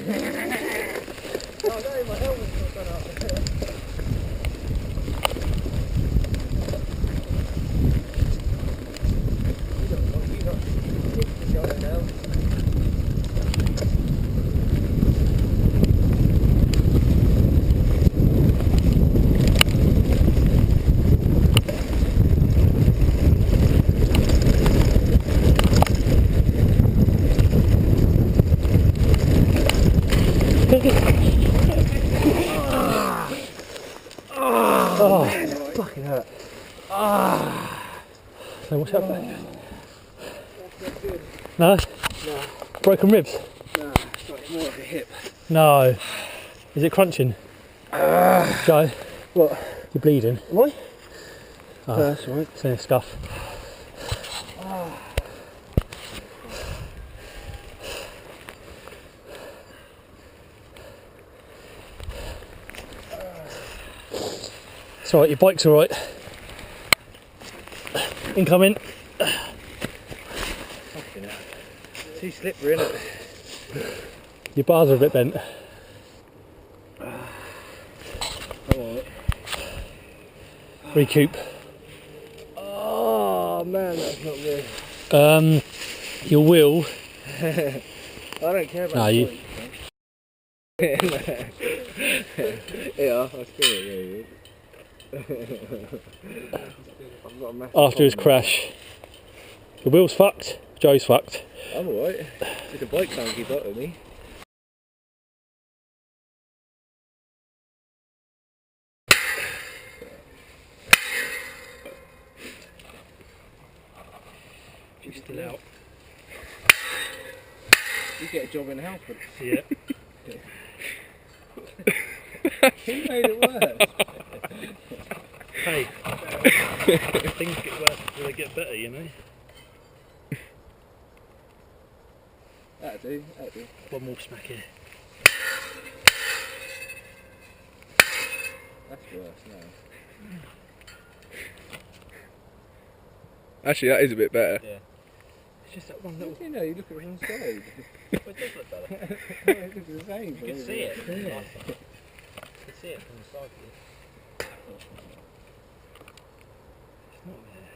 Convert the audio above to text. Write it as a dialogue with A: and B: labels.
A: Oh no, my helmet's not done up. You got it now.
B: Oh, fucking hurt. So what's happening? No?
A: No.
B: Broken ribs?
A: No, it's like more like a hip.
B: No. Is it crunching? Joe?
A: What?
B: You're bleeding.
A: Am I?
B: Oh,
A: That's right.
B: it's in a scuff. It's alright, your bike's alright. Incoming.
A: Fucking hell. Too slippery, isn't it?
B: Your bars are a bit bent.
A: Alright.
B: Recoup.
A: Oh man, that's not good.
B: Your wheel.
A: I don't care about
B: No,
A: the
B: you.
A: points, yeah, I feel it, I've got a massive
B: After his
A: problem.
B: crash. The wheel's fucked. Joe's fucked.
A: I'm alright. The bike can't keep up with me.
B: She's still out.
A: You get a job in Halford.
B: Yeah.
A: Who made it worse?
B: Hey, things get worse before they get better, you know.
A: That'll do, that'll do.
B: One more smack here.
A: That's worse now.
C: Actually, that is a bit better.
A: Yeah.
B: It's just that one little.
A: You know, you look at the wrong side.
B: It does look better.
A: It looks the same.
B: You can see it.
A: Yeah.
B: You can see it from the side of you. It's not there.